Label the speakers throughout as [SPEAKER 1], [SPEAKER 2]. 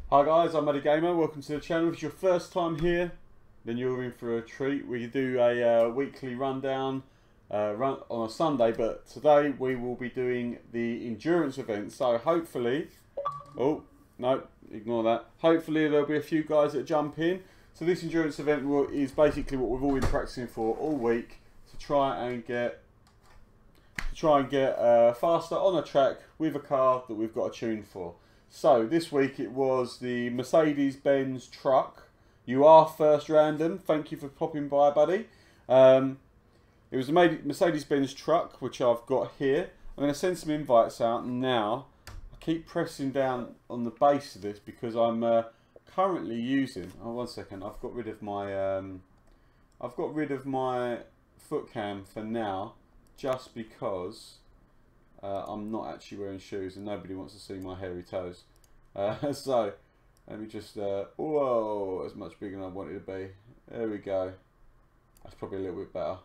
[SPEAKER 1] Hi guys, I'm Eddie Gamer. Welcome to the channel. If it's your first time here, then you're in for a treat. We do a weekly rundown on a Sunday, but today we will be doing the endurance event. So hopefully, oh no, ignore that. Hopefully there'll be a few guys that jump in. So this endurance event is basically what we've all been practicing for all week to try and get faster on a track with a car that we've got a tune for. So this week it was the Mercedes-Benz truck. You are first random. Thank you for popping by, buddy. It was a Mercedes-Benz truck, which I've got here. I'm going to send some invites out now. I keep pressing down on the base of this because I'm currently using. Oh, 1 second. I've got rid of my foot cam for now, just because. I'm not actually wearing shoes and nobody wants to see my hairy toes. So let me just, whoa, that's much bigger than I wanted to be. There we go. That's probably a little bit better.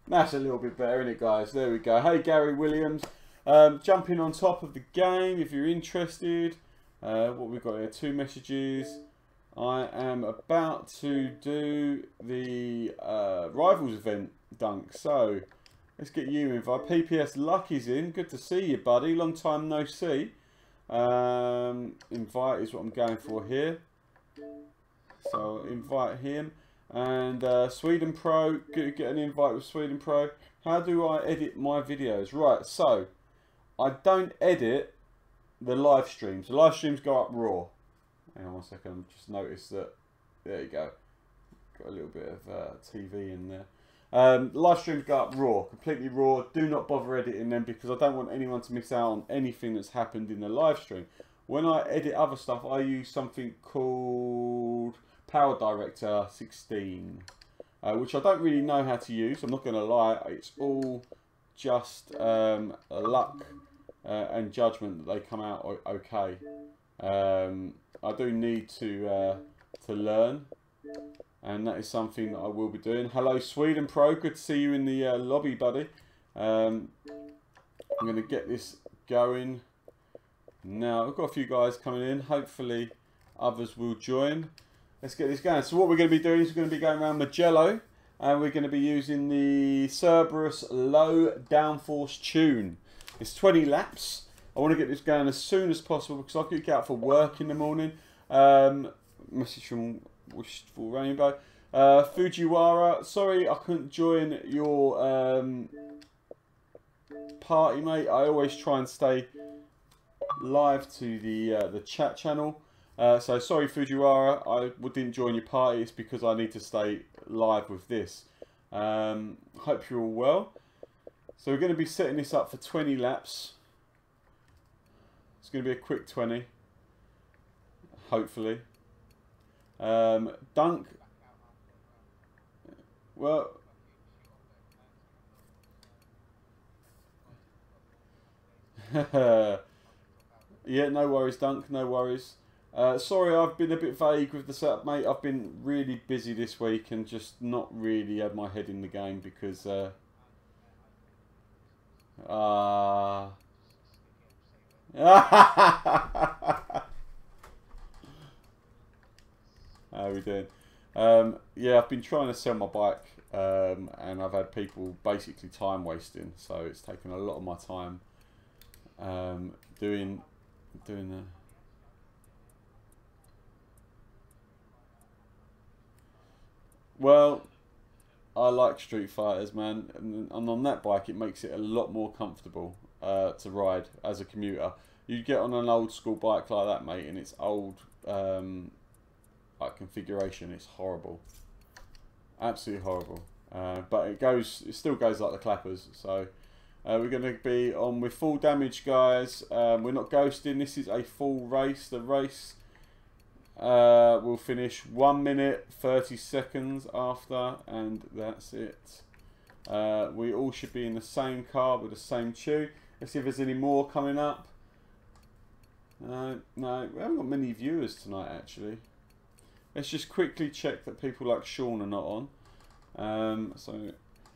[SPEAKER 1] That's a little bit better, isn't it, guys? There we go. Hey, Gary Williams. Jumping on top of the game if you're interested. What we've got here, 2 messages. I am about to do the Rivals event, Dunk. So let's get you invited. PPS Lucky's in. Good to see you, buddy. Long time no see. Invite is what I'm going for here. So invite him. And Sweden Pro. Get an invite with Sweden Pro. How do I edit my videos? Right, so I don't edit the live streams. The live streams go up raw. Hang on 1 second. Just noticed that. There you go. Got a little bit of TV in there. The live streams go up raw, completely raw. Do not bother editing them because I don't want anyone to miss out on anything that's happened in the live stream. When I edit other stuff, I use something called Power Director 16, which I don't really know how to use. I'm not going to lie, it's all just luck and judgment that they come out okay. I do need to learn. And that is something that I will be doing. Hello, Sweden Pro. Good to see you in the lobby, buddy. I'm going to get this going now. I've got a few guys coming in. Hopefully, others will join. Let's get this going. So what we're going to be doing is we're going to be going around Mugello. And we're going to be using the Cerberus low downforce tune. It's 20 laps. I want to get this going as soon as possible because I could get out for work in the morning. Message from Wishful Rainbow. Fujiwara, sorry I couldn't join your party, mate. I always try and stay live to the chat channel. So sorry, Fujiwara, I didn't join your party. It's because I need to stay live with this. Hope you're all well. So we're going to be setting this up for 20 laps. It's going to be a quick 20, hopefully. Dunk. Well, yeah, no worries, Dunk, no worries. Sorry, I've been a bit vague with the setup, mate. I've been really busy this week and just not really had my head in the game because how are we doing? Yeah, I've been trying to sell my bike and I've had people basically time wasting, so it's taken a lot of my time doing the... Well, I like Street Fighters, man, and on that bike it makes it a lot more comfortable to ride as a commuter. You get on an old school bike like that, mate, and it's old like configuration, it's horrible, absolutely horrible. But it still goes like the clappers. So we're going to be on with full damage, guys. We're not ghosting. This is a full race. The race will finish 1 minute 30 seconds after, and that's it. We all should be in the same car with the same tune. Let's see if there's any more coming up. No, we haven't got many viewers tonight, actually. Let's just quickly check that people like Sean are not on. So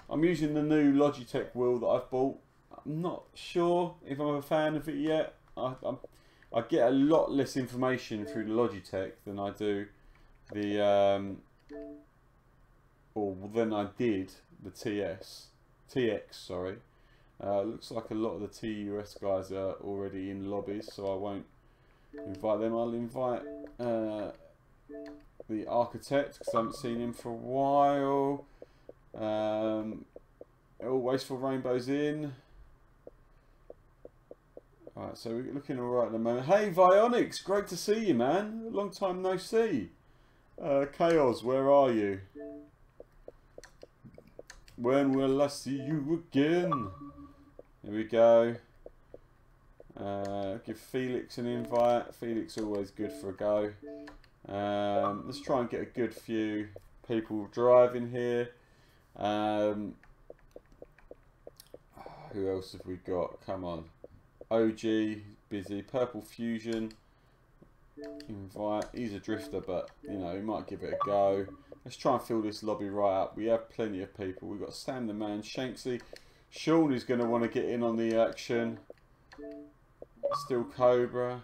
[SPEAKER 1] I'm using the new Logitech wheel that I've bought. I'm not sure if I'm a fan of it yet. I get a lot less information through the Logitech than I do the or than I did the TX. Sorry. Looks like a lot of the TUS guys are already in lobbies, so I won't invite them. I'll invite the architect because I haven't seen him for a while. Wasteful Rainbow's in. Alright, so we're looking alright at the moment. Hey Vionics, great to see you, man. Long time no see. Chaos, where are you? When will I see you again? Here we go. Give Felix an invite. Felix always good for a go. Let's try and get a good few people driving here. Who else have we got? Come on. OG, busy. Purple Fusion. Invite. He's a drifter, but you know, he might give it a go. Let's try and fill this lobby right up. We have plenty of people. We've got Sam the Man, Shanksy. Sean is going to want to get in on the action. Still Cobra.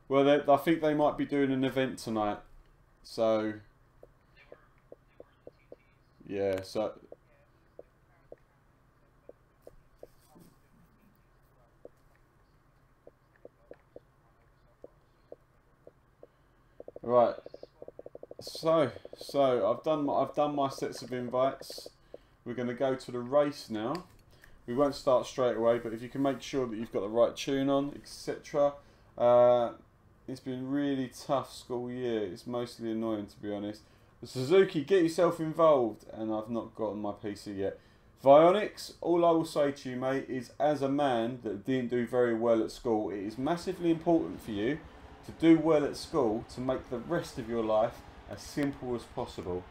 [SPEAKER 1] Well, I think they might be doing an event tonight. So, yeah, so... Right. So I've done my sets of invites. We're going to go to the race now. We won't start straight away, but if you can make sure that you've got the right tune on, etc. It's been really tough school year. It's mostly annoying, to be honest. But Suzuki, get yourself involved, and I've not gotten my PC yet. Vionics, all I will say to you, mate, is as a man that didn't do very well at school, it is massively important for you to do well at school to make the rest of your life as simple as possible.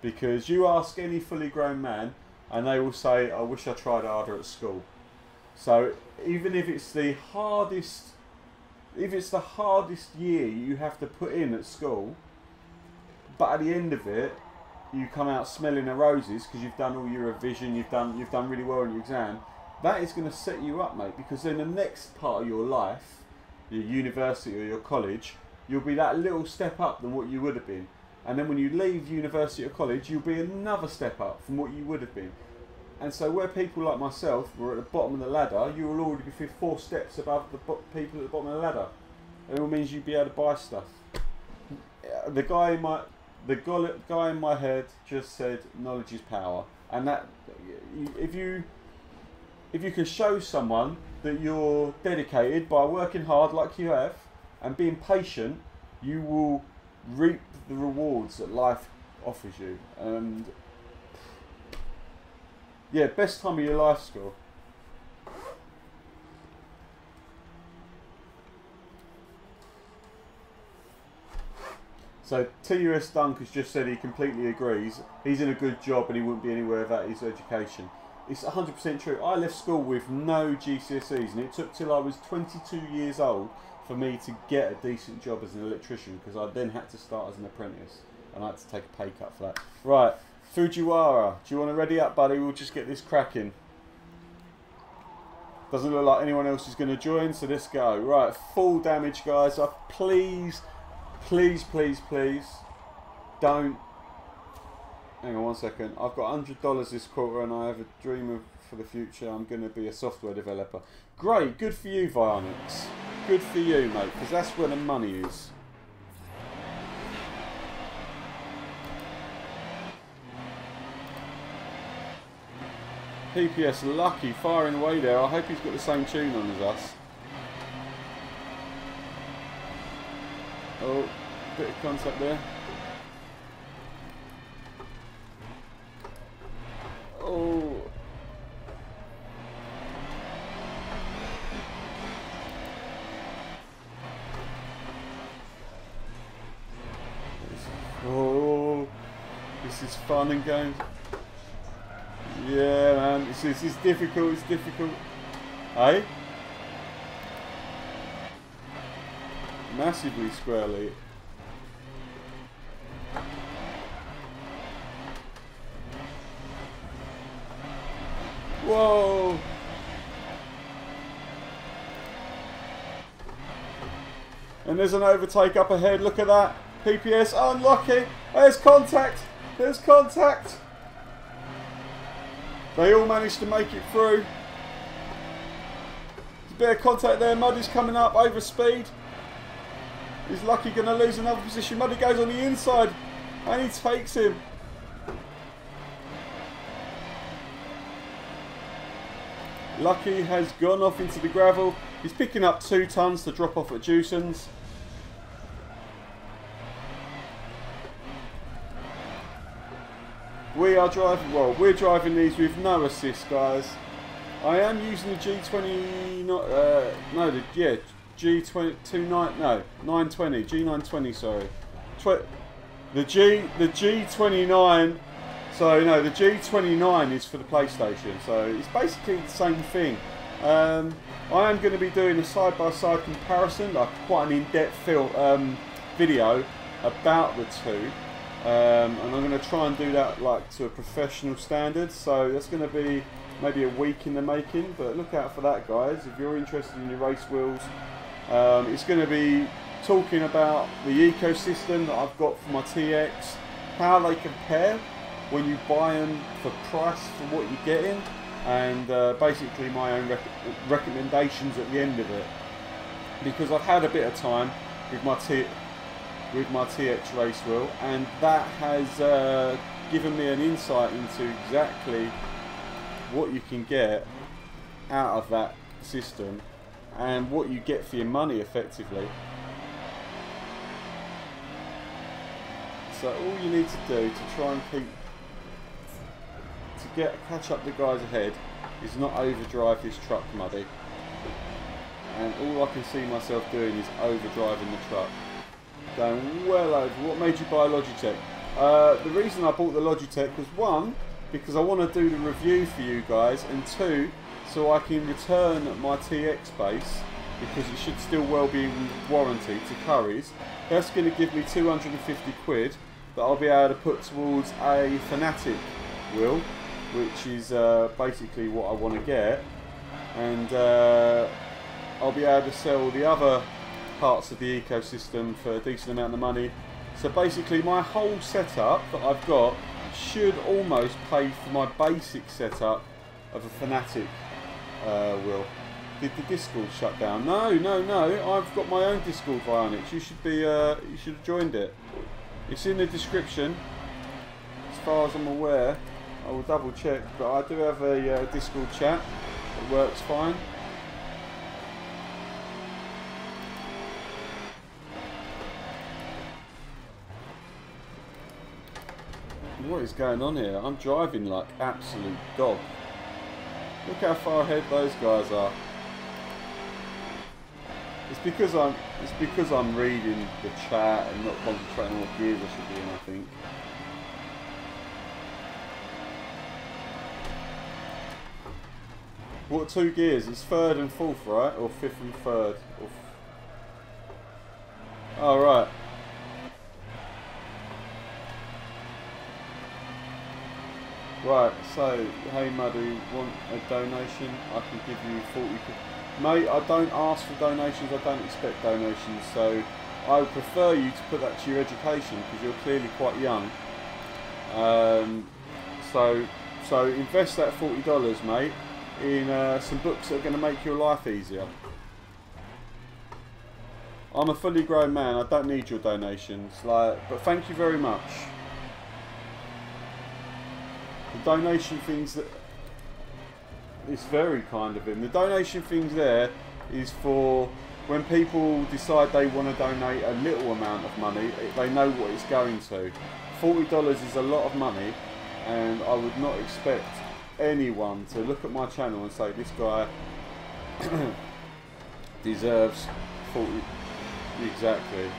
[SPEAKER 1] Because you ask any fully grown man and they will say, I wish I tried harder at school. So even if it's the hardest year you have to put in at school, but at the end of it you come out smelling the roses because you've done all your revision, you've done really well in your exam, that is going to set you up, mate, because then the next part of your life, your university or your college, you'll be that little step up than what you would have been. And then when you leave university or college, you'll be another step up from what you would have been. And so where people like myself were at the bottom of the ladder, you will already be 4 steps above the people at the bottom of the ladder. It all means you'll be able to buy stuff. The guy in my head just said, knowledge is power. And that, if you can show someone that you're dedicated by working hard like you have and being patient, you will reap the rewards that life offers you. And yeah, best time of your life, school. So TUS Dunk has just said he completely agrees. He's in a good job and he wouldn't be anywhere without his education. It's 100% true. I left school with no GCSEs, and it took till I was 22 years old for me to get a decent job as an electrician, because I then had to start as an apprentice, and I had to take a pay cut for that. Right, Fujiwara, do you want to ready up, buddy? We'll just get this cracking. Doesn't look like anyone else is going to join, so let's go. Right, full damage, guys. Please, please, please, please, don't. Hang on one second. I've got $100 this quarter and I have a dream for the future. I'm going to be a software developer. Great. Good for you, Vionics. Good for you, mate, because that's where the money is. PPS Lucky firing away there. I hope he's got the same tune on as us. Oh, bit of contact there. Oh. Oh, this is fun and games. Yeah, man, this is difficult. It's difficult. Hey, massively squarely. Whoa! And there's an overtake up ahead. Look at that. PPS unlucky. There's contact. There's contact. They all managed to make it through. There's a bit of contact there. Muddy's coming up over speed. Is Lucky going to lose another position? Muddy goes on the inside and he takes him. Lucky has gone off into the gravel. He's picking up 2 tons to drop off at Dewson's. We are driving, well, we're driving these with no assist, guys. I am using the G20, G920, sorry. The G29, so no, the G29 is for the PlayStation, so it's basically the same thing. I am going to be doing a side-by-side comparison, like quite an in-depth video about the two. And I'm going to try and do that like to a professional standard, so that's going to be maybe a week in the making, but look out for that, guys, if you're interested in your race wheels. It's going to be talking about the ecosystem that I've got for my TX, how they compare when you buy them for price for what you're getting, and basically my own recommendations at the end of it, because I've had a bit of time with my TX race wheel, and that has given me an insight into exactly what you can get out of that system and what you get for your money effectively. So all you need to do to try and catch up the guys ahead is not overdrive this truck, Muddy, and all I can see myself doing is overdriving the truck. Going well over. What made you buy a Logitech? The reason I bought the Logitech was, 1, because I want to do the review for you guys, and 2, so I can return my TX base, because it should still well be in warranty, to Curry's. That's going to give me 250 quid that I'll be able to put towards a Fanatic wheel, which is basically what I want to get, and I'll be able to sell the other parts of the ecosystem for a decent amount of money. So basically my whole setup that I've got should almost pay for my basic setup of a Fanatic wheel. Did the Discord shut down? No, I've got my own Discord Vionics. You should be you should have joined it. It's in the description as far as I'm aware. I will double check, but I do have a Discord chat. It works fine. What is going on here? I'm driving like absolute dog. Look how far ahead those guys are. It's because I'm reading the chat and not concentrating on what gears I should be in, I think. What 2 gears? It's 3rd and 4th, right? Or 5th and 3rd? Oh, right. Right, so, hey Muddy, want a donation? I can give you 40 quid. Mate, I don't ask for donations, I don't expect donations, so I would prefer you to put that to your education, because you're clearly quite young. So invest that $40, mate, in some books that are going to make your life easier. I'm a fully grown man, I don't need your donations, but thank you very much. The donation things that it's very kind of him. The donation things there is for when people decide they want to donate a little amount of money, they know what it's going to. $40 is a lot of money, and I would not expect anyone to look at my channel and say this guy deserves 40 exactly.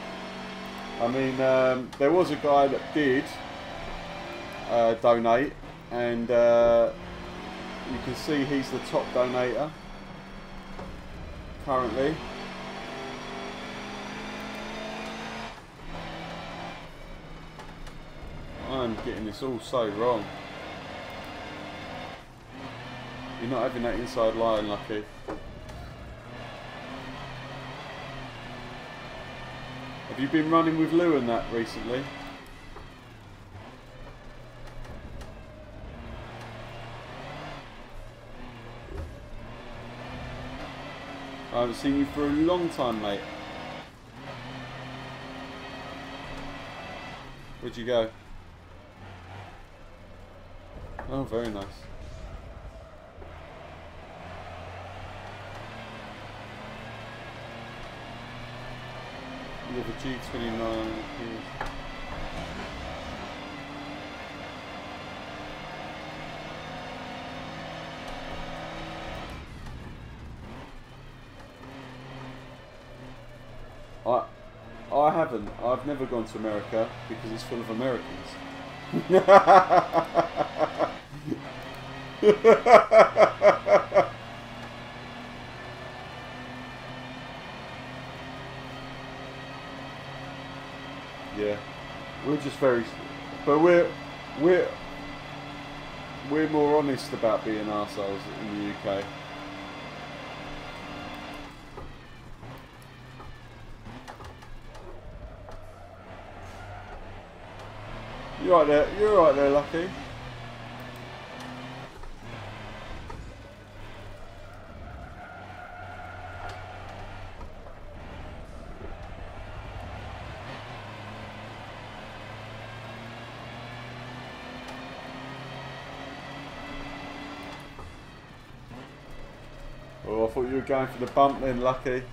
[SPEAKER 1] I mean, there was a guy that did donate, and you can see he's the top donator currently. I'm getting this all so wrong. You're not having that inside line, Lucky. you been running with Lou and that recently? I haven't seen you for a long time, mate. Where'd you go? Oh, very nice. You have a G29. I haven't. I've never gone to America because it's full of Americans. Yeah, we're just very, but we're more honest about being arseholes in the UK. You're right there. You're right there, Lucky. Oh, I thought you were going for the bump then, Lucky.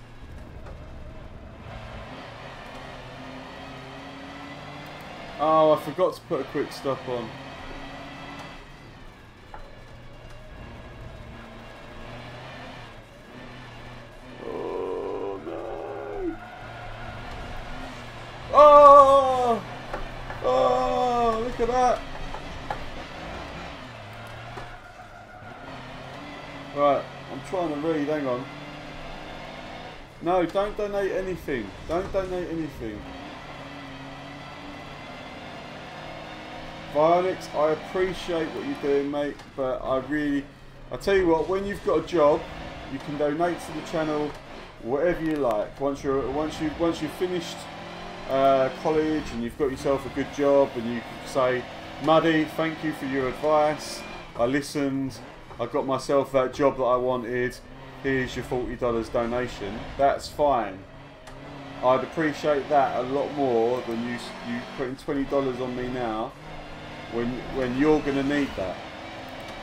[SPEAKER 1] Oh, I forgot to put a quick stop on. Oh no! Oh! Oh! Look at that! Right, I'm trying to read. Hang on. No, don't donate anything. Don't donate anything. Vionix, I appreciate what you're doing, mate, but I tell you what, when you've got a job, you can donate to the channel whatever you like. Once you've finished college and you've got yourself a good job, and you can say, Muddy, thank you for your advice. I listened. I got myself that job that I wanted. Here's your $40 donation. That's fine. I'd appreciate that a lot more than you putting $20 on me now. When you're going to need that.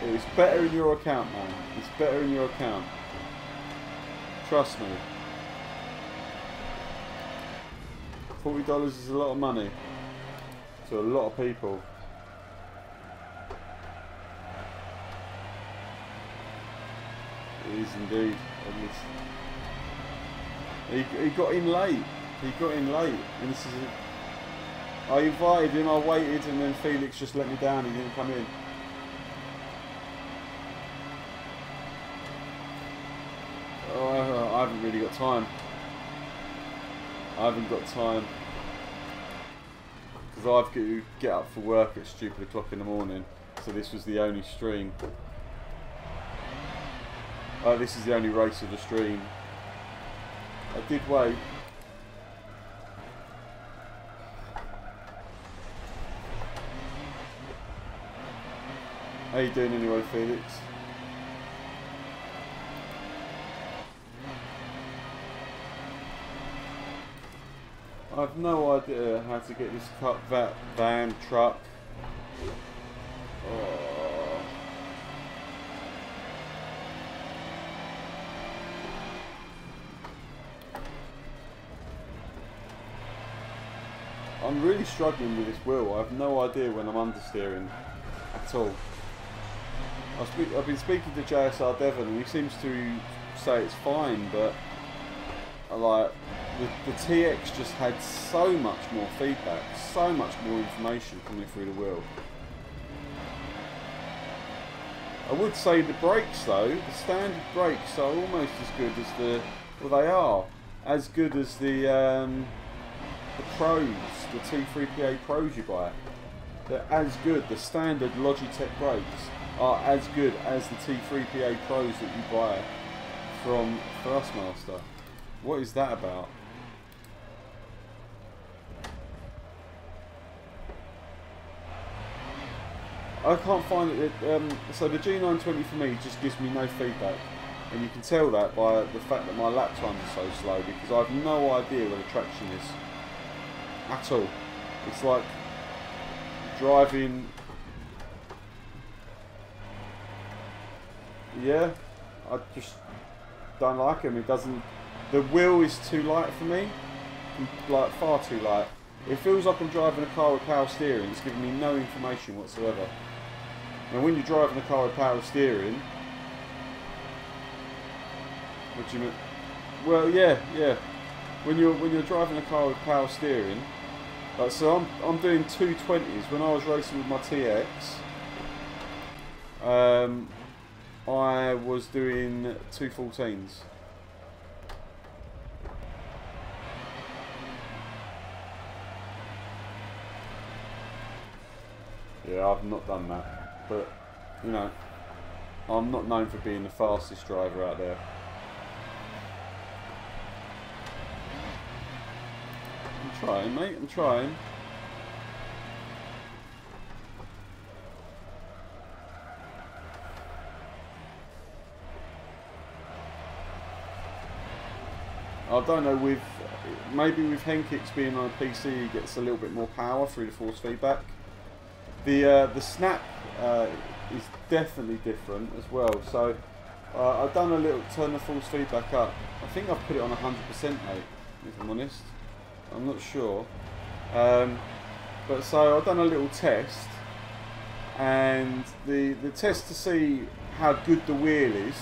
[SPEAKER 1] It's better in your account, man. It's better in your account. Trust me. $40 is a lot of money to a lot of people. It is indeed. He got in late. He got in late. And this is I invited him, I waited, and then Felix just let me down. He didn't come in. Oh, I haven't really got time. I haven't got time. Because I've got to get up for work at stupid o'clock in the morning. So this was the only stream. This is the only race of the stream. I did wait. How you doing anyway, Felix? I have no idea how to get this van truck. Oh. I'm really struggling with this wheel. I have no idea when I'm understeering at all. I've been speaking to JSR Devon, and he seems to say it's fine, but like the TX just had so much more feedback, so much more information coming through the wheel. I would say the brakes though, the standard brakes are almost as good as the, well they are, as good as the Pros, the T3PA Pros you buy. They're as good, the standard Logitech brakes are as good as the T3PA Pros that you buy from Thrustmaster. What is that about? I can't find it. So the G920 for me just gives me no feedback, and you can tell that by the fact that my lap times are so slow, because I have no idea where the traction is at all. It's like driving. Yeah, I just don't like him. It doesn't. The wheel is too light for me, like far too light. It feels like I'm driving a car with power steering. It's giving me no information whatsoever. And when you're driving a car with power steering, what do you mean? Well, yeah. When you're driving a car with power steering, like, so I'm doing 220s. When I was racing with my TX, I was doing 214s. Yeah, I've not done that, but you know, I'm not known for being the fastest driver out there. I'm trying, mate, I'm trying. I don't know, maybe with Henkix being on a PC, he gets a little bit more power through the force feedback. The snap is definitely different as well. So I've done a little turn the force feedback up. I think I've put it on 100%, mate. If I'm honest, I'm not sure. But so I've done a little test, and the test to see how good the wheel is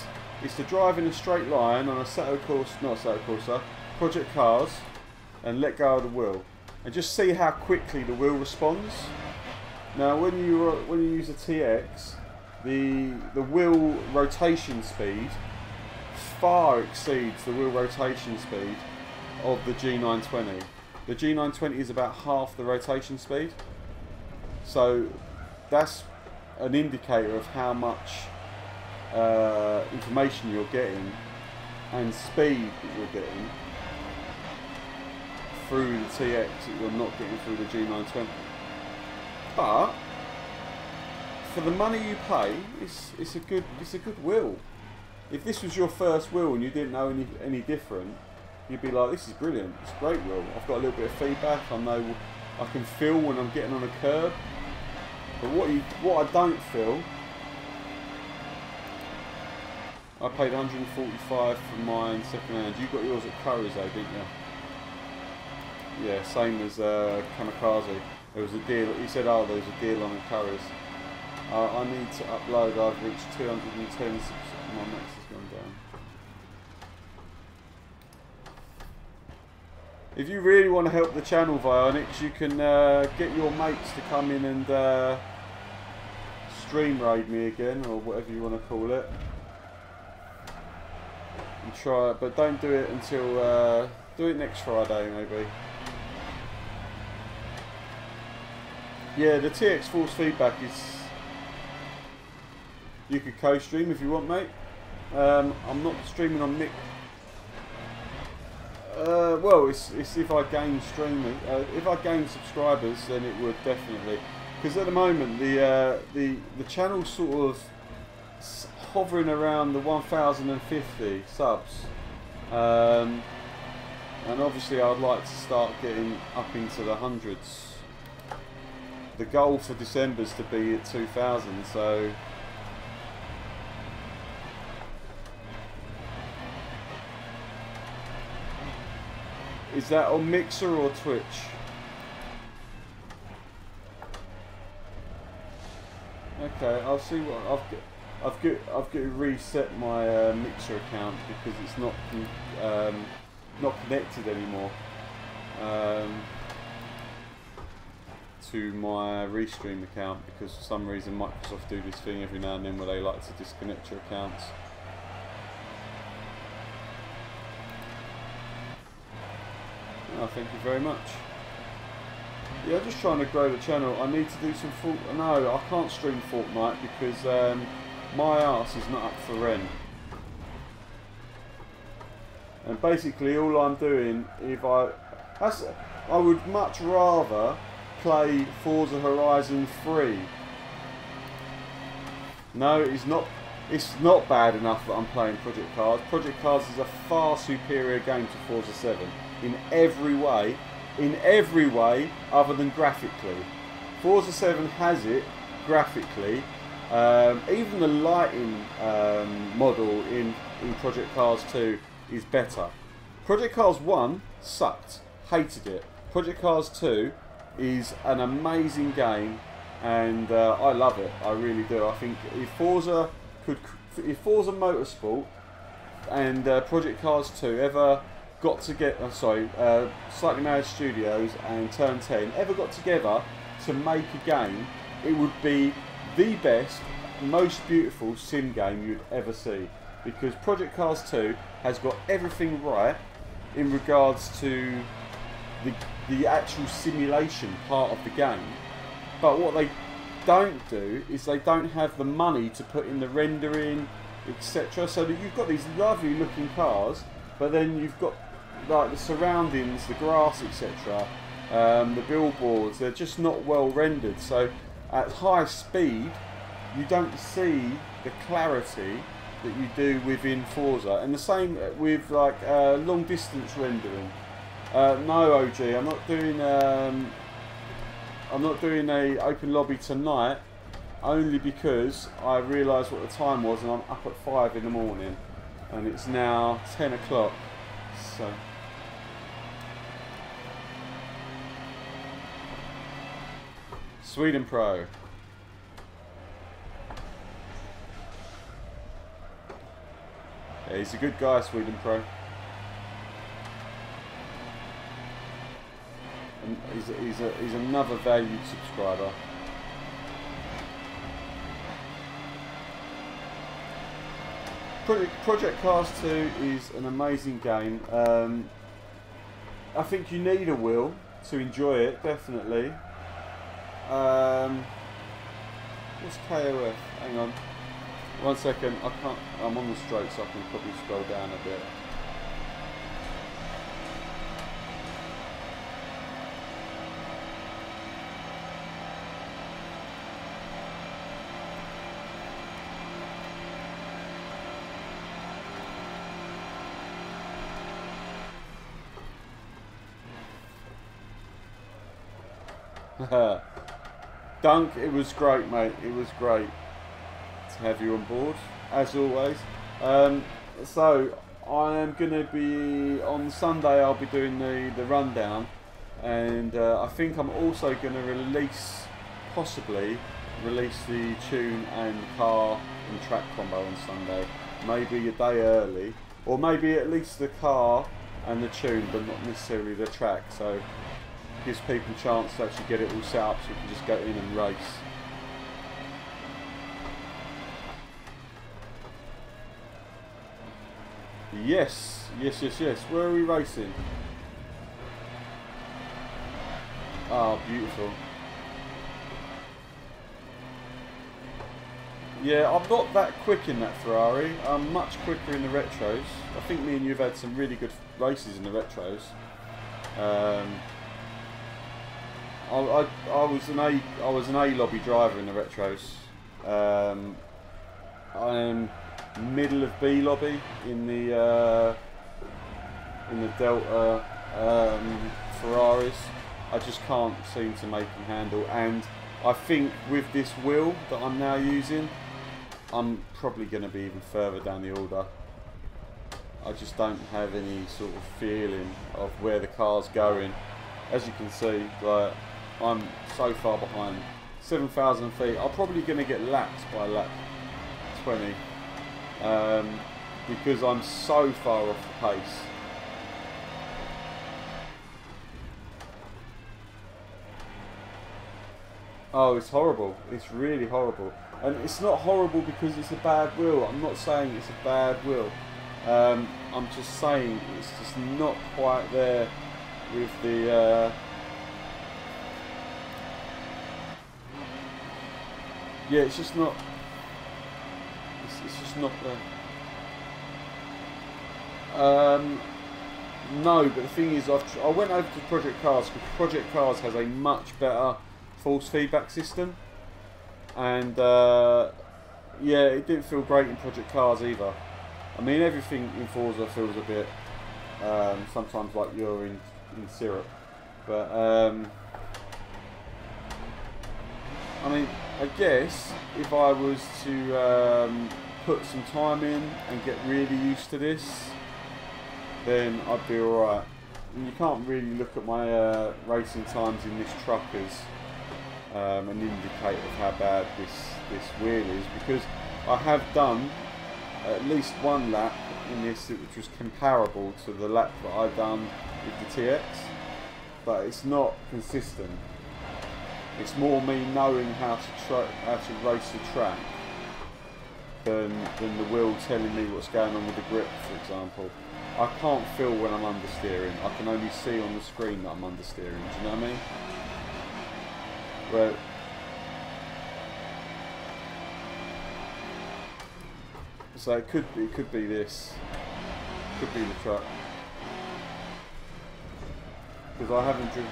[SPEAKER 1] to drive in a straight line on a Project Cars, and let go of the wheel, and just see how quickly the wheel responds. Now, when you use a TX, the wheel rotation speed far exceeds the wheel rotation speed of the G920. The G920 is about half the rotation speed, so that's an indicator of how much information you're getting and speed that you're getting through the TX that you're not getting through the G920. But for the money you pay, it's a good wheel. If this was your first wheel and you didn't know any different, you'd be like, this is brilliant. It's a great wheel. I've got a little bit of feedback. I know I can feel when I'm getting on a curb. But what I don't feel, I paid 145 for mine second hand. You got yours at Curry's though, didn't you? Yeah, same as Kamikaze. There was a deal. He said, "Oh, there was a deal on Curry's." I need to upload. I've reached 210. My max has gone down. If you really want to help the channel, Vionics, you can get your mates to come in and stream raid me again, or whatever you want to call it, and try it. But don't do it until do it next Friday, maybe. Yeah, the TX force feedback is. You could co-stream if you want, mate. I'm not streaming on Nick. Well, it's if I gain streamers, if I gain subscribers, then it would definitely. Because at the moment, the channel's sort of hovering around the 1,050 subs, and obviously I'd like to start getting up into the hundreds. The goal for December is to be at 2,000, so. Is that on Mixer or Twitch? Okay, I'll see what I've got to reset my Mixer account because it's not connected anymore to my Restream account, because for some reason Microsoft do this thing every now and then where they like to disconnect your accounts. Oh, thank you very much. Yeah, I'm just trying to grow the channel. I need to do some no, I can't stream Fortnite because my arse is not up for rent. And basically all I'm doing, I would much rather play Forza Horizon 3 No, it's not. It's not bad enough that I'm playing Project Cars. Project Cars is a far superior game to Forza 7 in every way. In every way other than graphically. Forza 7 has it graphically. Even the lighting model in Project Cars 2 is better. Project Cars 1 sucked. Hated it. Project Cars 2 is an amazing game, and I love it. I really do. I think if Forza Motorsport and Project Cars 2 ever got to get, Slightly Mad Studios and Turn 10 ever got together to make a game, it would be the best, most beautiful sim game you'd ever see. Because Project Cars 2 has got everything right in regards to the actual simulation part of the game. But what they don't do is they don't have the money to put in the rendering, etc. So that you've got these lovely looking cars, but then you've got like the surroundings, the grass, etc. The billboards, they're just not well rendered. So at high speed, you don't see the clarity that you do within Forza, and the same with like long distance rendering. No, OG, I'm not doing a open lobby tonight, only because I realised what the time was, and I'm up at 5 in the morning, and it's now 10 o'clock. So Sweden Pro. Yeah, he's a good guy, Sweden Pro. And he's another valued subscriber. Project Cars 2 is an amazing game. I think you need a will to enjoy it, definitely. What's KOF? Hang on. 1 second, I can't. I'm on the stroke, so I can probably scroll down a bit. Dunk, it was great, mate. It was great to have you on board, as always. So I am going to be on Sunday. I'll be doing the rundown, and I think I'm also going to possibly release the tune and car and track combo on Sunday. Maybe a day early, or maybe at least the car and the tune, but not necessarily the track. So gives people a chance to actually get it all set up, so you can just go in and race. Yes, yes, yes, yes. Where are we racing? Oh, beautiful. Yeah, I'm not that quick in that Ferrari. I'm much quicker in the retros. I think me and you've had some really good races in the retros. I was an A lobby driver in the retros. I am middle of B lobby in the Delta Ferraris. I just can't seem to make them handle, and I think with this wheel that I'm now using, I'm probably going to be even further down the order. I just don't have any sort of feeling of where the car's going. As you can see, like, I'm so far behind. 7,000 feet. I'm probably going to get lapped by lap 20 because I'm so far off the pace. Oh, it's horrible. It's really horrible. And it's not horrible because it's a bad wheel. I'm not saying it's a bad wheel. I'm just saying it's just not quite there with the... yeah, it's just not... It's just not there. No, but the thing is, I went over to Project Cars because Project Cars has a much better force feedback system, and Yeah, it didn't feel great in Project Cars either. I mean, everything in Forza feels a bit sometimes like you're in syrup, but I mean, I guess if I was to put some time in and get really used to this, then I'd be alright. You can't really look at my racing times in this truck as an indicator of how bad this wheel is, because I have done at least one lap in this which was comparable to the lap that I've done with the TX, but it's not consistent. It's more me knowing how to race the track than the wheel telling me what's going on with the grip, for example. I can't feel when I'm understeering. I can only see on the screen that I'm understeering. Do you know what I mean? Well, so it could be this. Could be the truck. Because I haven't driven.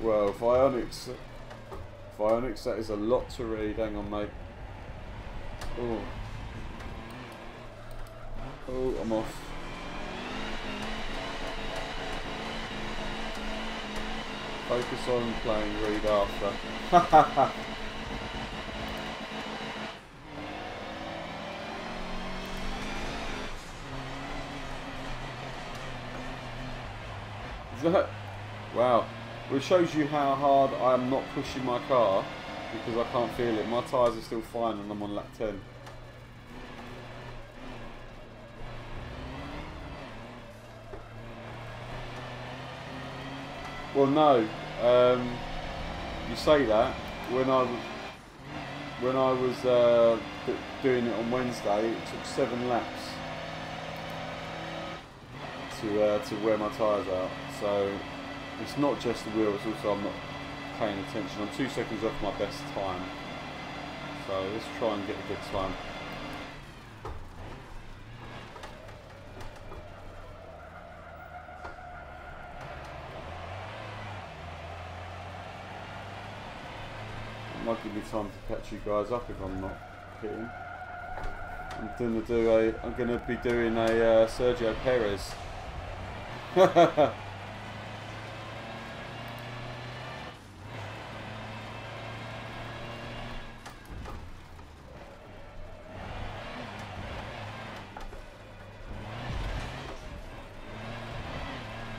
[SPEAKER 1] Well, Vionics, that is a lot to read. Hang on, mate. Oh. Oh, I'm off. Focus on playing, read after. Is that? Wow. Well, it shows you how hard I am not pushing my car because I can't feel it. My tyres are still fine and I'm on lap 10. Well, no. You say that. When I was doing it on Wednesday, it took 7 laps to wear my tyres out. So it's not just the wheel, it's also I'm not paying attention. I'm 2 seconds off my best time. So let's try and get a good time. It might give me time to catch you guys up if I'm not hitting. I'm gonna be doing a Sergio Perez.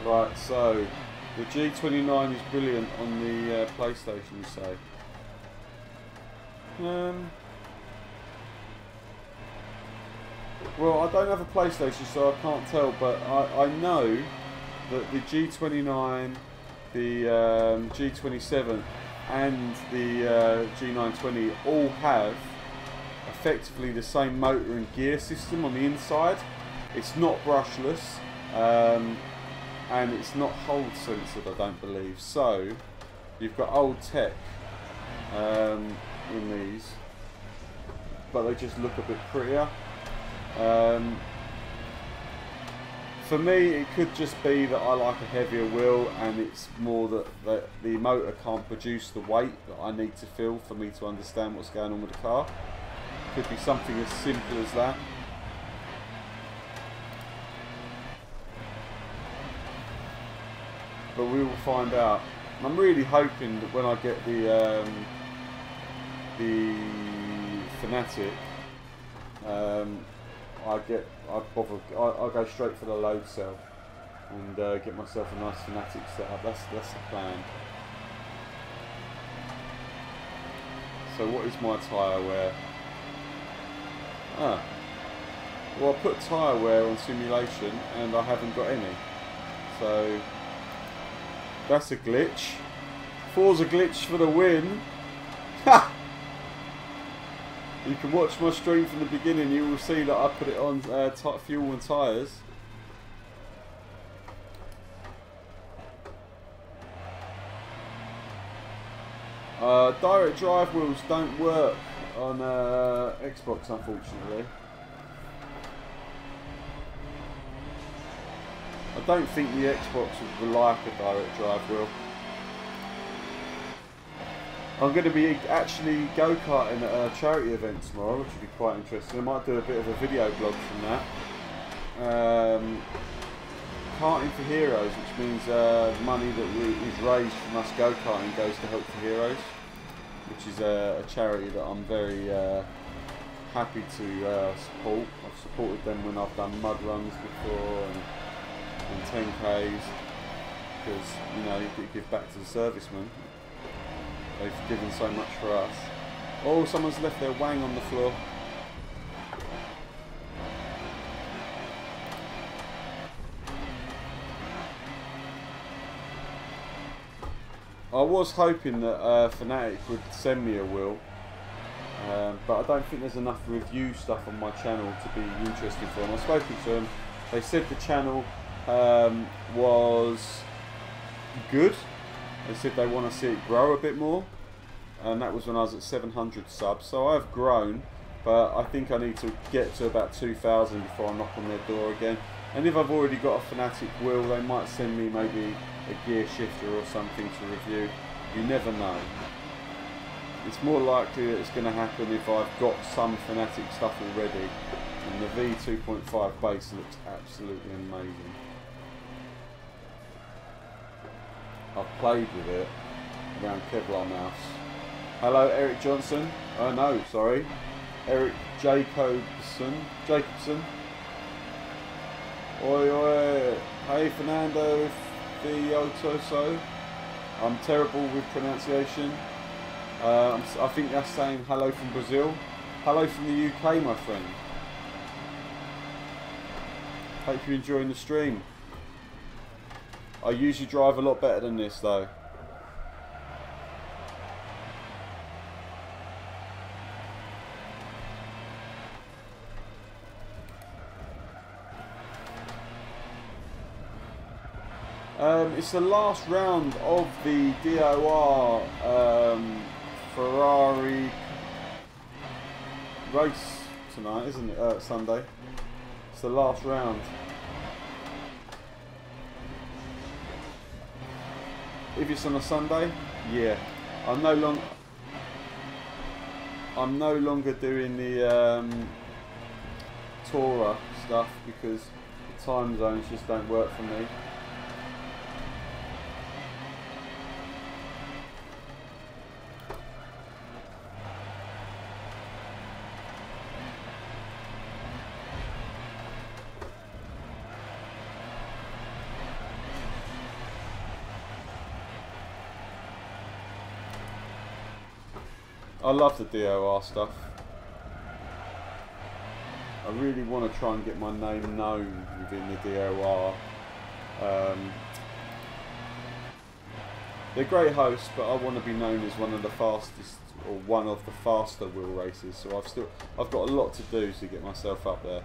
[SPEAKER 1] Right, so the G29 is brilliant on the PlayStation, you say? Well, I don't have a PlayStation, so I can't tell, but I know that the G29, the G27 and the G920 all have effectively the same motor and gear system on the inside. It's not brushless. And it's not hold censored, I don't believe. So you've got old tech in these, but they just look a bit prettier. For me, it could just be that I like a heavier wheel, and it's more that the motor can't produce the weight that I need to feel for me to understand what's going on with the car. Could be something as simple as that. But we will find out. And I'm really hoping that when I get the Fanatic, I'll go straight for the load cell and get myself a nice Fanatic set up. That's the plan. So what is my tyre wear? Well, I put tyre wear on simulation and I haven't got any. So that's a glitch. Forza glitch for the win. Ha! You can watch my stream from the beginning. You will see that I put it on fuel and tyres. Direct drive wheels don't work on Xbox, unfortunately. I don't think the Xbox would like a direct drive wheel. I'm going to be actually go-karting at a charity event tomorrow, which will be quite interesting. I might do a bit of a video blog from that. Karting for Heroes, which means money that is raised from us go-karting goes to Help for Heroes, which is a charity that I'm very happy to support. I've supported them when I've done mud runs before and 10Ks, because, you know, you give back to the servicemen. They've given so much for us. Oh, someone's left their wang on the floor. I was hoping that Fnatic would send me a wheel, but I don't think there's enough review stuff on my channel to be interested for them. I've spoken to them. They said the channel was good. They said they want to see it grow a bit more, and that was when I was at 700 subs. So I've grown, but I think I need to get to about 2,000 before I knock on their door again. And if I've already got a Fnatic wheel, they might send me maybe a gear shifter or something to review. You never know. It's more likely that it's going to happen if I've got some Fnatic stuff already. And the V2.5 base looks absolutely amazing. I've played with it around Kevlar Mouse. Hello, Eric Johnson. Oh no, sorry. Eric Jacobson. Oi oi. Hey Fernando Fiotoso. I'm terrible with pronunciation. I think that's saying hello from Brazil. Hello from the UK, my friend. Hope you're enjoying the stream. I usually drive a lot better than this though. It's the last round of the DOR Ferrari race tonight, isn't it? Sunday. It's the last round. If it's on a Sunday, yeah. I'm no longer doing the Torah stuff because the time zones just don't work for me. I love the DOR stuff. I really want to try and get my name known within the DOR. They're great hosts, but I want to be known as one of the fastest, or one of the faster wheel races. So I've got a lot to do to get myself up there.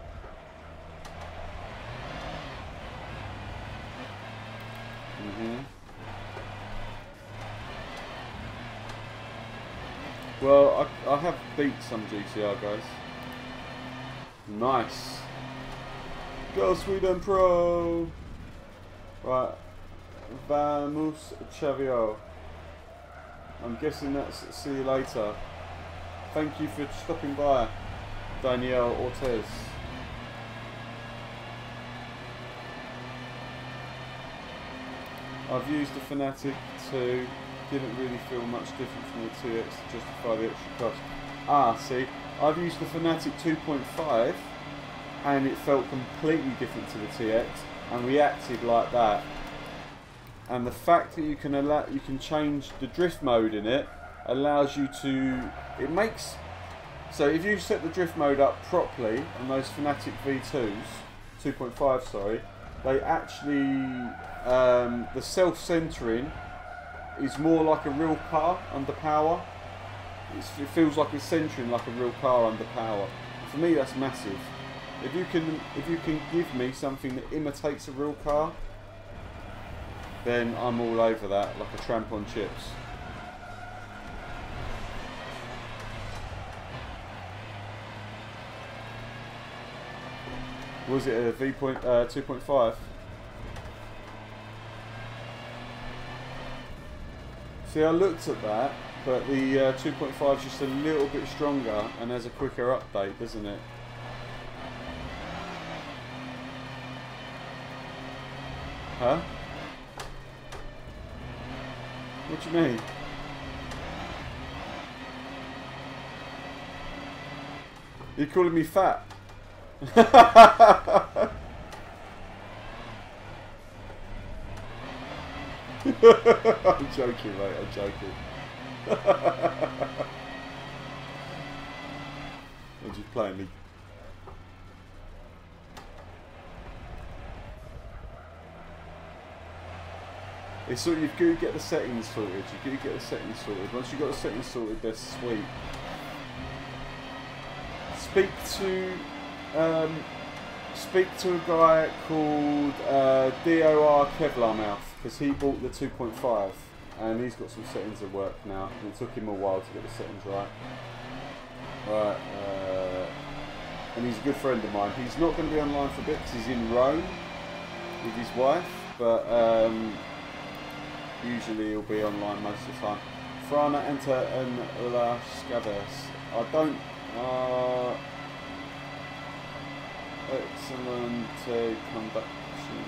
[SPEAKER 1] Well, I have beat some GTR guys. Nice. Go Sweden Pro! Right. Vamos Chavio. I'm guessing that's see you later. Thank you for stopping by, Danielle Ortez. I've used the Fnatic 2. Didn't really feel much different from the 2X to justify the extra cost. Ah, see, I've used the Fnatic 2.5 and it felt completely different to the TX and reacted like that. And the fact that you can change the drift mode in it allows you to, so if you set the drift mode up properly on those Fnatic V2s, 2.5 sorry, they actually, the self-centering is more like a real car under power. It feels like it's centering like a real car under power. And for me, that's massive. If you can give me something that imitates a real car, then I'm all over that, like a tramp on chips. Was it a 2.5? See, I looked at that but the 2.5 is just a little bit stronger and has a quicker update, doesn't it? Huh? What do you mean? You're calling me fat? I'm joking, mate. I'm joking. I'm just playing me. It's sort of, you've got to get the settings sorted. You've got to get the settings sorted. Once you've got the settings sorted, they're sweet. Speak to a guy called DOR Kevlar Mouth, because he bought the 2.5 and he's got some settings that work now. It took him a while to get the settings right. And he's a good friend of mine. He's not going to be online for a bit because he's in Rome with his wife, but usually he'll be online most of the time. Frana enter en las Scaves. I don't. Excellent conduction.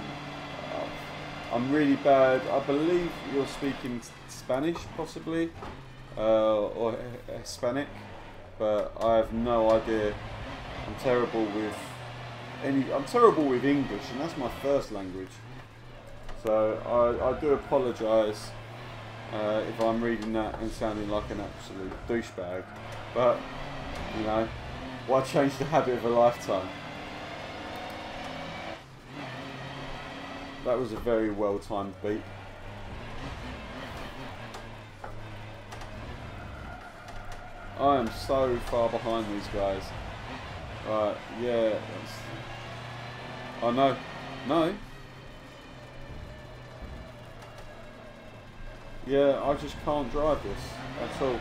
[SPEAKER 1] I'm really bad. I believe you're speaking Spanish, possibly, or Hispanic, but I have no idea. I'm terrible with English, and that's my first language. So I do apologise if I'm reading that and sounding like an absolute douchebag. But you know, why change the habit of a lifetime? That was a very well timed beat. I am so far behind these guys. Right, yeah. I know. No. Yeah, I just can't drive this at all.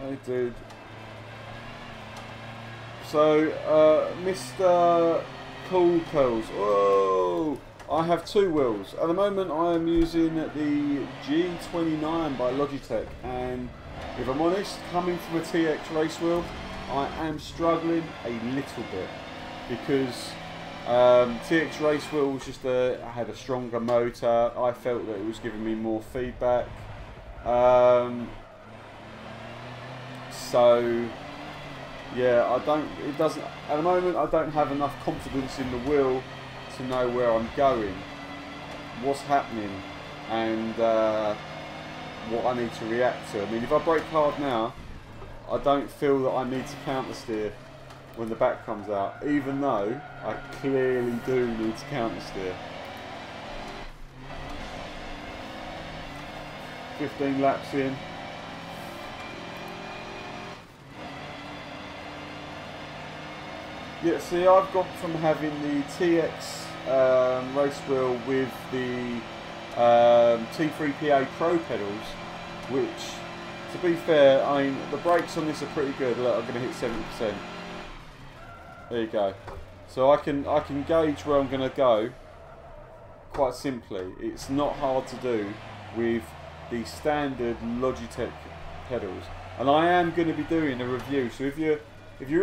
[SPEAKER 1] Hey, dude. So, Mr. Cool Curls. Whoa! I have two wheels. At the moment, I am using the G29 by Logitech, and if I'm honest, coming from a TX race wheel, I am struggling a little bit because TX race wheel was just had a stronger motor. I felt that it was giving me more feedback. So yeah, at the moment I don't have enough confidence in the wheel to know where I'm going, what's happening, and what I need to react to. I mean, if I brake hard now, I don't feel that I need to counter steer when the back comes out, even though I clearly do need to counter steer. 15 laps in. Yeah, see, I've gone from having the TX race wheel with the T3PA Pro pedals, which, to be fair, I mean, the brakes on this are pretty good. Look, I'm going to hit 70%. There you go. So I can gauge where I'm going to go quite simply. It's not hard to do with the standard Logitech pedals, and I am going to be doing a review. So if you're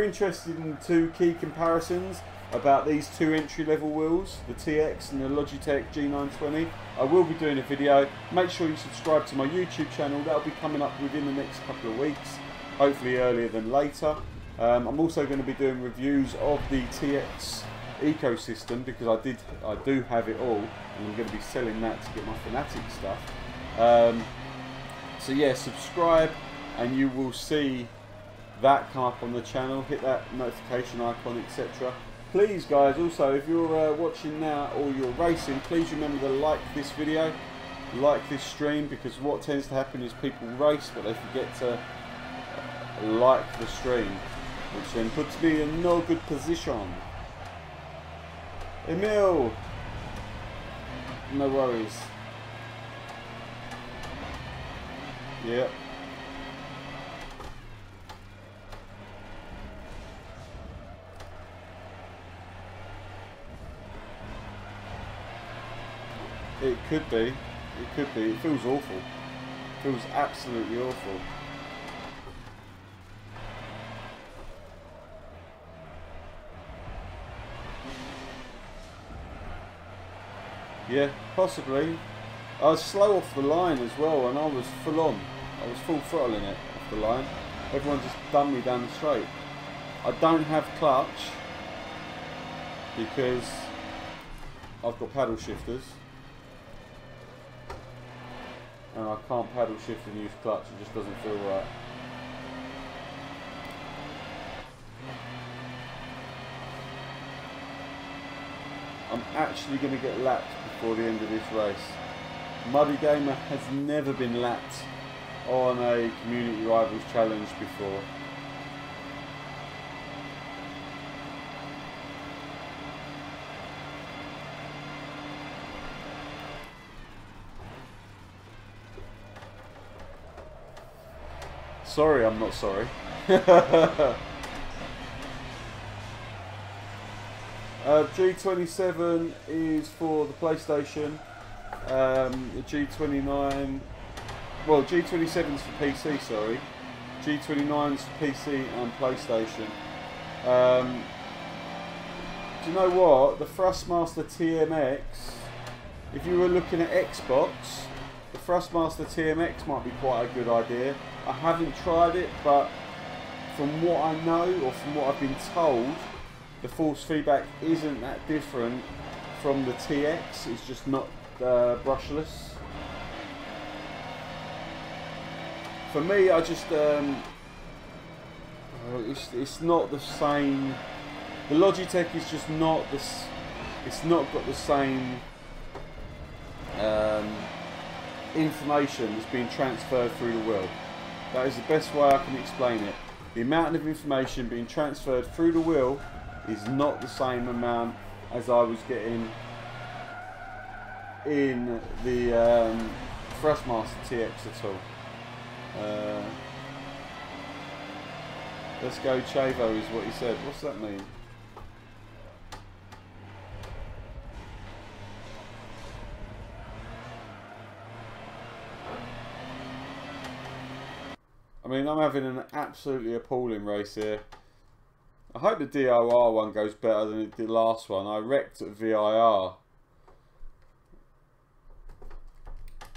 [SPEAKER 1] interested in two key comparisons about these two entry-level wheels, the TX and the Logitech G920, I will be doing a video. Make sure you subscribe to my YouTube channel. That'll be coming up within the next couple of weeks, hopefully earlier than later. I'm also going to be doing reviews of the TX ecosystem because I do have it all, and I'm going to be selling that to get my Fanatic stuff. So yeah, subscribe and you will see that come up on the channel. Hit that notification icon, etc. Please guys, also if you're watching now or you're racing, please remember to like this video, like this stream, because what tends to happen is people race but they forget to like the stream, which then puts me in no good position. Emil, no worries. It could be. It could be. It feels awful. It feels absolutely awful. Yeah, possibly. I was slow off the line as well, and I was full on. I was full throttling it off the line. Everyone just dumbed me down the straight. I don't have clutch because I've got paddle shifters. And I can't paddle shift and use clutch, it just doesn't feel right. I'm actually going to get lapped before the end of this race. Muddy Gamer has never been lapped on a Community Rivals Challenge before. Sorry, I'm not sorry. G27 is for the PlayStation. The G29, well, G27 is for PC, sorry. G29 is for PC and PlayStation. Do you know what? The Thrustmaster TMX, if you were looking at Xbox, the Thrustmaster TMX might be quite a good idea. I haven't tried it, but from what I know, or from what I've been told, the force feedback isn't that different from the TX. It's just not brushless. For me, I just it's not the same. The Logitech is just not this. It's not got the same information that's being transferred through the wheel. That is the best way I can explain it. The amount of information being transferred through the wheel is not the same amount as I was getting in the Thrustmaster TX at all. Let's go Chavo is what he said. What's that mean? I mean, I'm having an absolutely appalling race here. I hope the DOR one goes better than it did last one. I wrecked at VIR.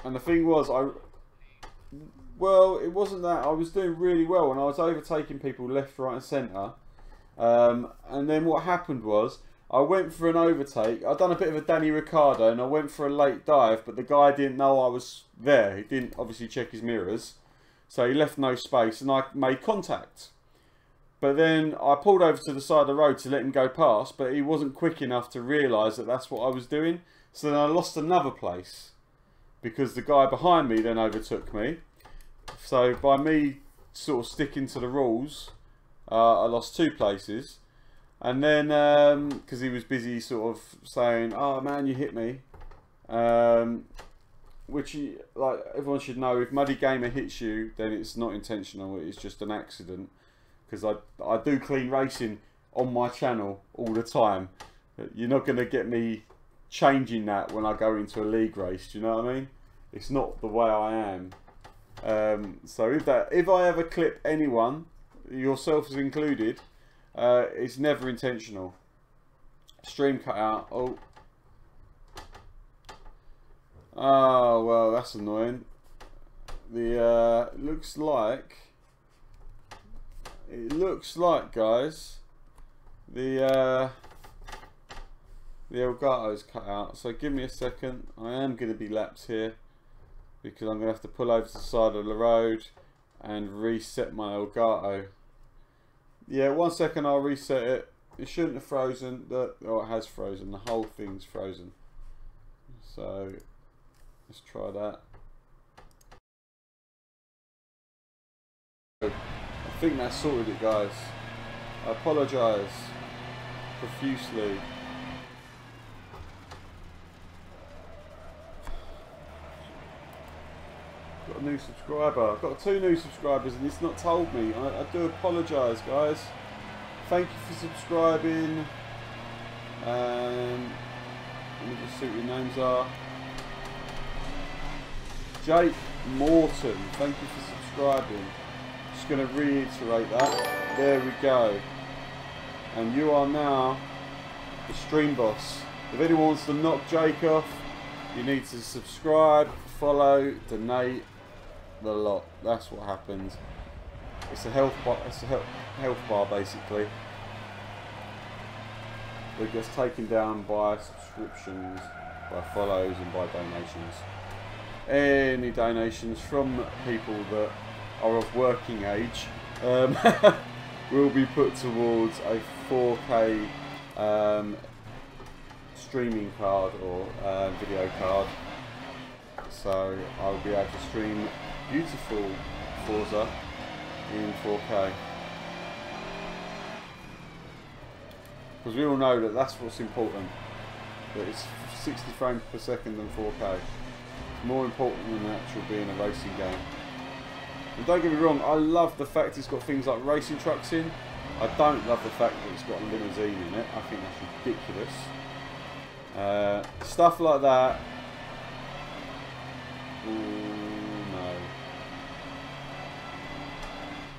[SPEAKER 1] And the thing was, well, it wasn't that. I was doing really well and I was overtaking people left, right and centre. And then what happened was, I went for an overtake. I'd done a bit of a Danny Ricciardo and I went for a late dive, but the guy didn't know I was there. He didn't obviously check his mirrors. So he left no space and I made contact. But then I pulled over to the side of the road to let him go past, but he wasn't quick enough to realise that that's what I was doing. So then I lost another place because the guy behind me then overtook me. So by me sort of sticking to the rules, I lost 2 places. And then, because he was busy sort of saying, "Oh man, you hit me." Which, like everyone should know, if Muddy Gamer hits you, then it's not intentional, it's just an accident. Because I do clean racing on my channel all the time. You're not going to get me changing that when I go into a league race, do you know what I mean? It's not the way I am. So if I ever clip anyone, yourself included, it's never intentional. Stream cut out. Oh well, that's annoying. It looks like, guys, the Elgato's cut out. So give me a second. I am going to be lapped here because I'm going to have to pull over to the side of the road and reset my Elgato. Yeah, 1 second, I'll reset it. It shouldn't have frozen. Oh, it has frozen. The whole thing's frozen. So let's try that. I think that sorted it, guys. I apologise profusely. Got a new subscriber. I've got 2 new subscribers and it's not told me. I do apologise, guys. Thank you for subscribing. Let me just see what your names are. Jake Morton, thank you for subscribing. Just going to reiterate that. There we go. And you are now the stream boss. If anyone wants to knock Jake off, you need to subscribe, follow, donate, the lot. That's what happens. It's a health bar. It's a health bar basically. It gets taken down by subscriptions, by follows, and by donations. Any donations from people that are of working age will be put towards a 4K streaming card or video card. So I'll be able to stream beautiful Forza in 4K. Because we all know that that's what's important. That it's 60 frames per second and 4K. It's more important than actual being a racing game. And don't get me wrong, I love the fact it's got things like racing trucks in. I don't love the fact that it's got a limousine in it. I think that's ridiculous. Stuff like that. Ooh, no.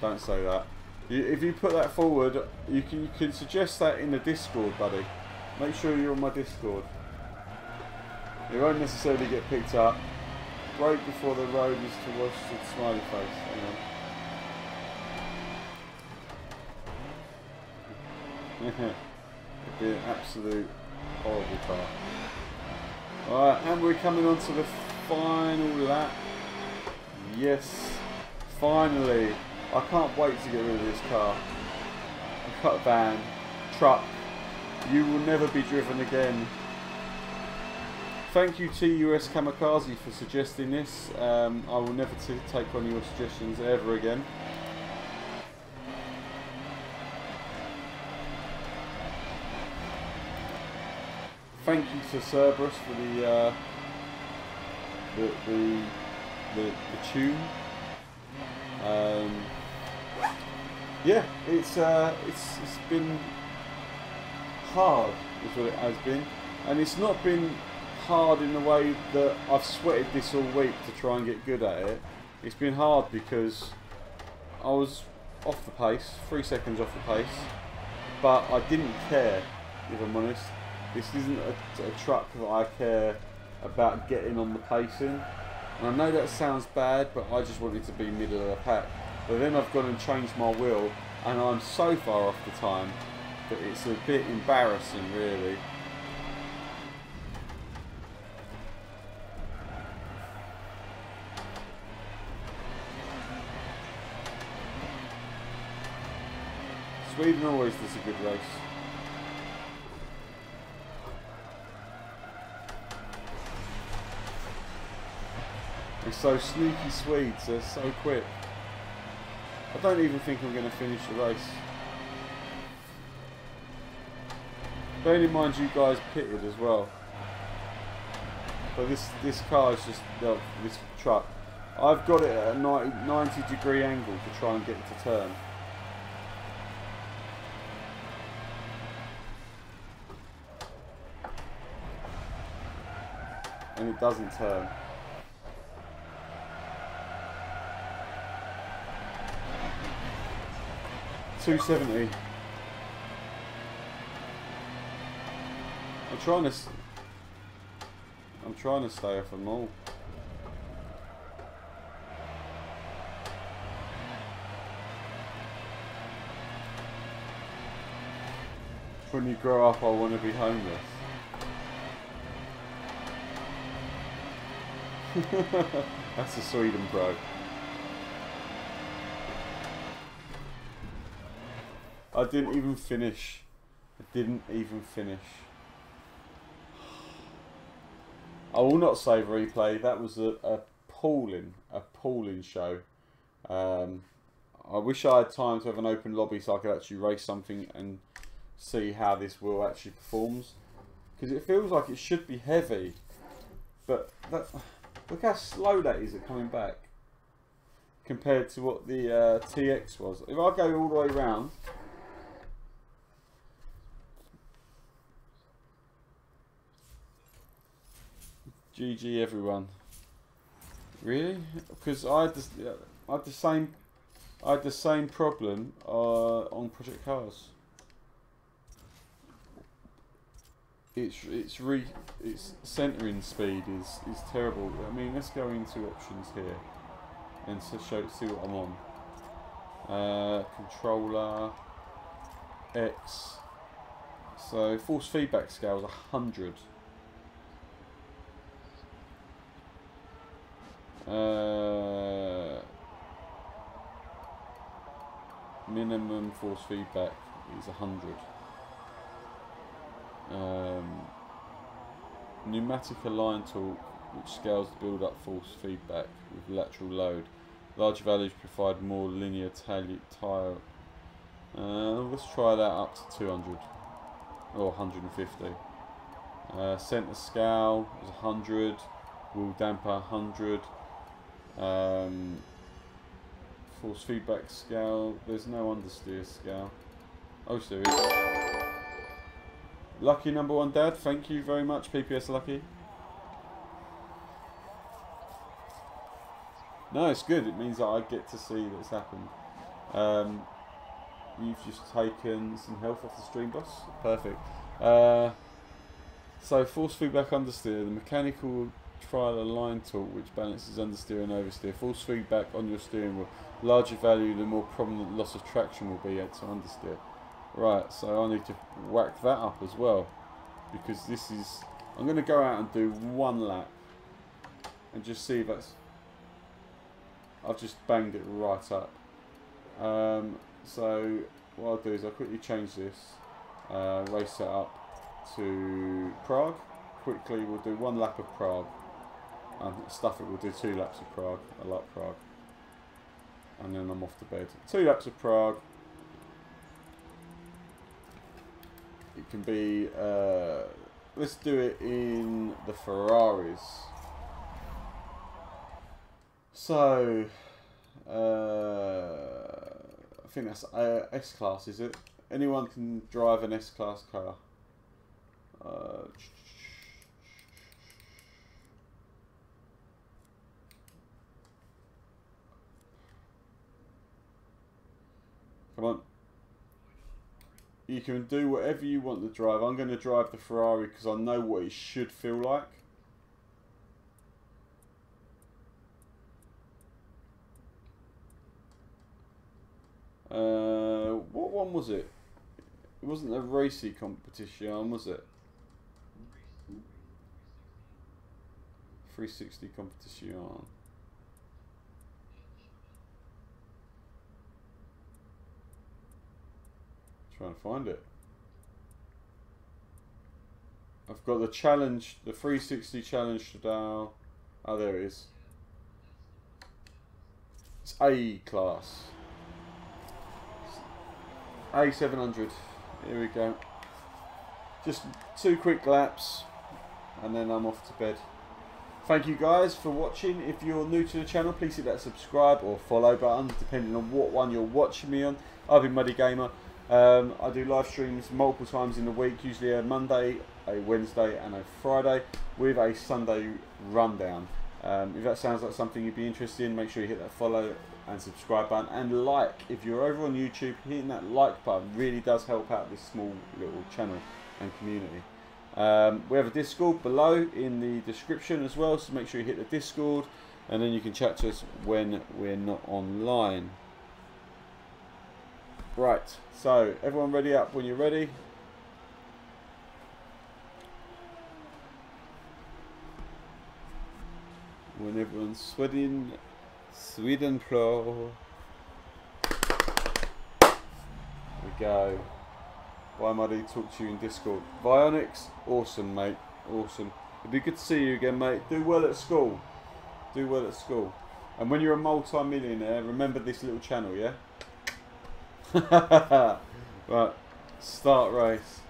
[SPEAKER 1] Don't say that. If you put that forward, you can suggest that in the Discord, buddy. Make sure you're on my Discord. It won't necessarily get picked up. Right before the road is to watch the smiley face. Hang on. It'd be an absolute horrible car. Alright, and we're coming on to the final lap. Yes, finally. I can't wait to get rid of this car. Cut van, truck. You will never be driven again. Thank you TUS Kamikaze for suggesting this. I will never take on your suggestions ever again. Thank you to Cerberus for the tune. Yeah, it's been hard, is what it has been, and it's not been hard in the way that I've sweated this all week to try and get good at it. It's been hard because I was off the pace, 3 seconds off the pace, but I didn't care, if I'm honest. This isn't a truck that I care about getting on the pacing. And I know that sounds bad, but I just wanted to be middle of the pack. But then I've gone and changed my wheel, and I'm so far off the time that it's a bit embarrassing, really. Sweden always does a good race. They're so sneaky Swedes, they're so quick. I don't even think I'm going to finish the race. Bearing in mind you guys pitted as well. But this car is just, this truck, I've got it at a 90-degree angle to try and get it to turn. And it doesn't turn. $270. I'm trying to stay off them all. When you grow up, I want to be homeless. That's a Sweden pro. I didn't even finish. I didn't even finish. I will not save replay. That was a appalling show. I wish I had time to have an open lobby so I could actually race something and see how this wheel actually performs. Because it feels like it should be heavy. But look how slow that is at coming back. Compared to what the TX was. If I go all the way round. GG everyone. Really? Because I had the same problem on Project Cars. Its centering speed is terrible. I mean, let's go into options here and see what I'm on. Controller X. So force feedback scale is 100. Minimum force feedback is 100. Pneumatic align torque, which scales the build-up force feedback with lateral load. Larger values provide more linear tyre. Let's try that up to 200 or 150. Centre scale is 100. Wheel damper 100. Force feedback scale. There's no understeer scale. Oh, there is. Lucky number one, Dad. Thank you very much, PPS Lucky. No, it's good. It means that I get to see that it's happened. You've just taken some health off the stream, boss. Perfect. So force feedback understeer. The mechanical trial align torque, which balances understeer and oversteer. Force feedback on your steering wheel. Larger value, the more prominent loss of traction will be to understeer. Right, so I need to whack that up as well, because this is. I'm going to go out and do one lap and just see if that's. I've just banged it right up. So what I'll do is I'll quickly change this, race it up to Prague. Quickly, we'll do one lap of Prague. Stuff it, we'll do 2 laps of Prague. I like Prague. And then I'm off to bed. 2 laps of Prague. It can be, let's do it in the Ferraris. So, I think that's S-Class, is it? Anyone can drive an S-Class car. Come on. You can do whatever you want to drive. I'm going to drive the Ferrari because I know what it should feel like. What one was it? It wasn't a racy competition, was it? 360 competition. Trying to find it. I've got the challenge, the 360 challenge today. Oh, there it is. It's A class. A700. Here we go. Just 2 quick laps, and then I'm off to bed. Thank you guys for watching. If you're new to the channel, please hit that subscribe or follow button, depending on what one you're watching me on. I've been Muddy Gamer. I do live streams multiple times in the week, usually a Monday, a Wednesday and a Friday, with a Sunday rundown. If that sounds like something you'd be interested in, make sure you hit that follow and subscribe button, and like. If you're over on YouTube, hitting that like button really does help out this small little channel and community. We have a Discord below in the description as well, so make sure you hit the Discord, and then you can chat to us when we're not online. Right, so everyone ready up when you're ready. When everyone's sweating, Sweden pro. There we go. Bye, Muddy. Talk to you in Discord. Vionics, awesome, mate. Awesome. It'd be good to see you again, mate. Do well at school. Do well at school. And when you're a multi-millionaire, remember this little channel, yeah? Right, start race.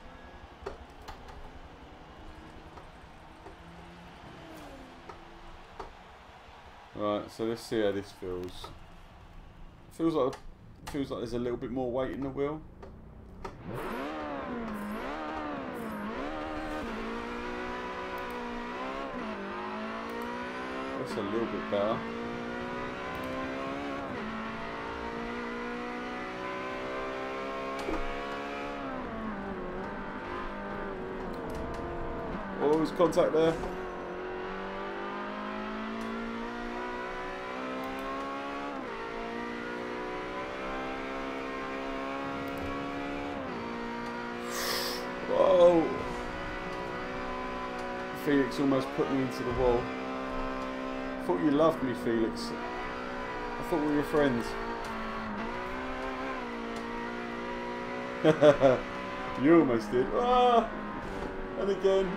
[SPEAKER 1] Right, so let's see how this feels. Feels like there's a little bit more weight in the wheel. That's a little bit better. Oh, there's contact there. Whoa! Felix almost put me into the wall. I thought you loved me, Felix. I thought we were friends. You almost did. Ah! And again.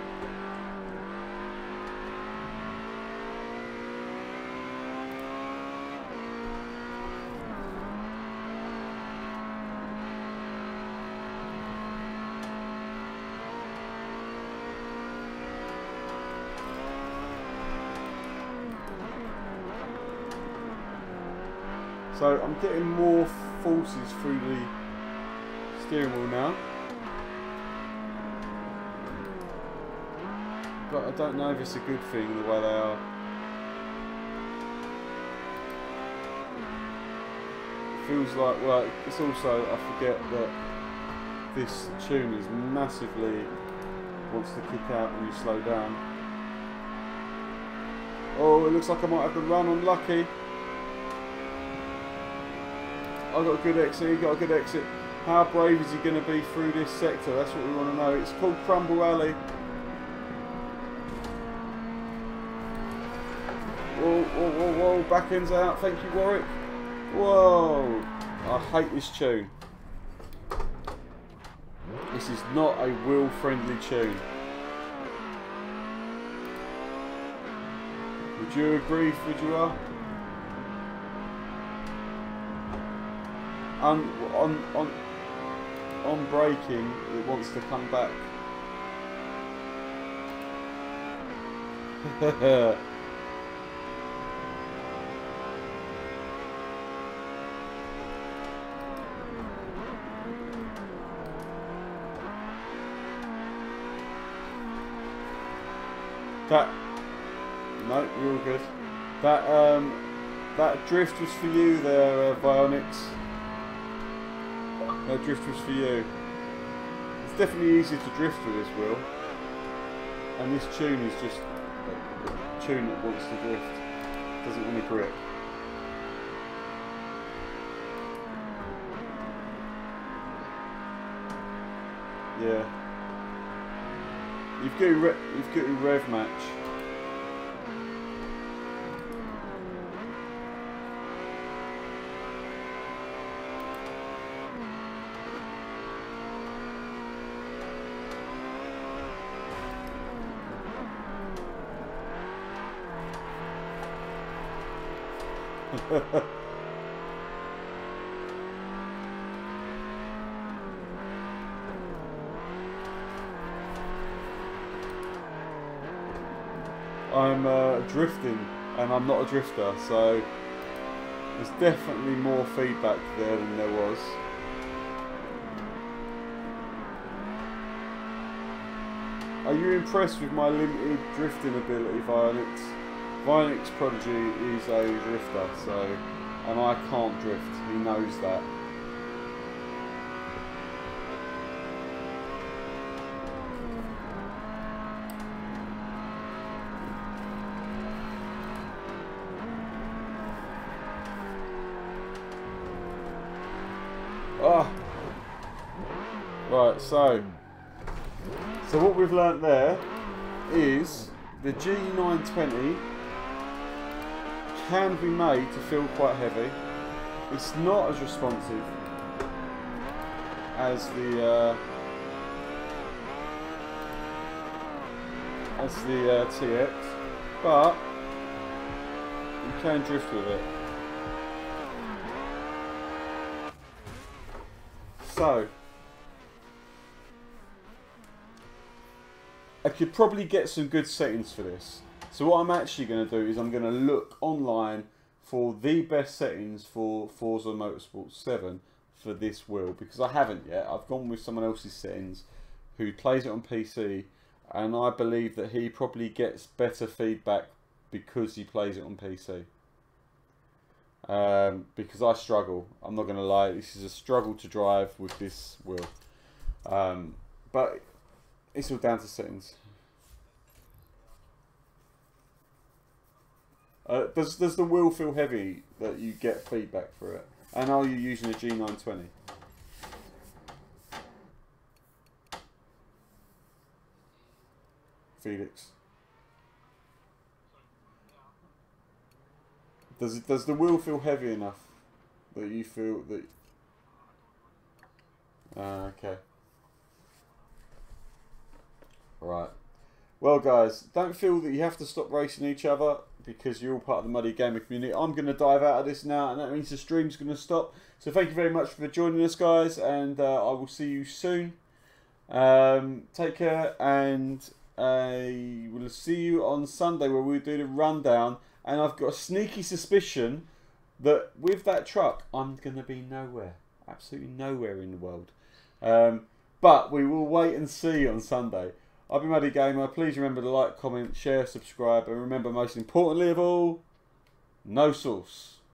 [SPEAKER 1] So I'm getting more forces through the steering wheel now, but I don't know if it's a good thing the way they are. Feels like, well, it's also, I forget that this tune is massively wants to kick out when you slow down. Oh, it looks like I might have the run on Lucky. I got a good exit, he got a good exit. How brave is he going to be through this sector? That's what we want to know. It's called Crumble Alley. Whoa, whoa, whoa, whoa. Back end's out. Thank you, Warwick. Whoa. I hate this tune. This is not a wheel-friendly tune. Would you agree, Fujua? On braking, it wants to come back. That, no, you're all good. That drift was for you there, Vionics. That drift was for you. It's definitely easier to drift with this wheel, and this tune is just a tune that wants to drift, doesn't want to grip. Yeah. You've got a rev match. I'm drifting, and I'm not a drifter, so there's definitely more feedback there than there was. Are you impressed with my limited drifting ability, Violix? Violix Prodigy is a drifter, so, and I can't drift, he knows that. Ah. Right, so what we've learnt there is the G920 can be made to feel quite heavy. It's not as responsive as the TX, but you can drift with it. So I could probably get some good settings for this. So what I'm actually going to do is I'm going to look online for the best settings for Forza Motorsport 7 for this wheel, because I haven't yet. I've gone with someone else's settings who plays it on PC, and I believe that he probably gets better feedback because he plays it on PC. Because I struggle. I'm not going to lie. This is a struggle to drive with this wheel. But it's all down to settings. Does the wheel feel heavy that you get feedback for it? And are you using a G920? Felix. Does the wheel feel heavy enough that you feel that? Okay. Right. Well, guys, don't feel that you have to stop racing each other because you're all part of the Muddy Gamer community. I'm going to dive out of this now, and that means the stream's going to stop. So thank you very much for joining us, guys, and I will see you soon. Take care, and we'll see you on Sunday where we'll do the rundown. And I've got a sneaky suspicion that with that truck, I'm going to be nowhere. Absolutely nowhere in the world. But we will wait and see on Sunday. I've been Muddy Gamer. Please remember to like, comment, share, subscribe. And remember, most importantly of all, no sauce.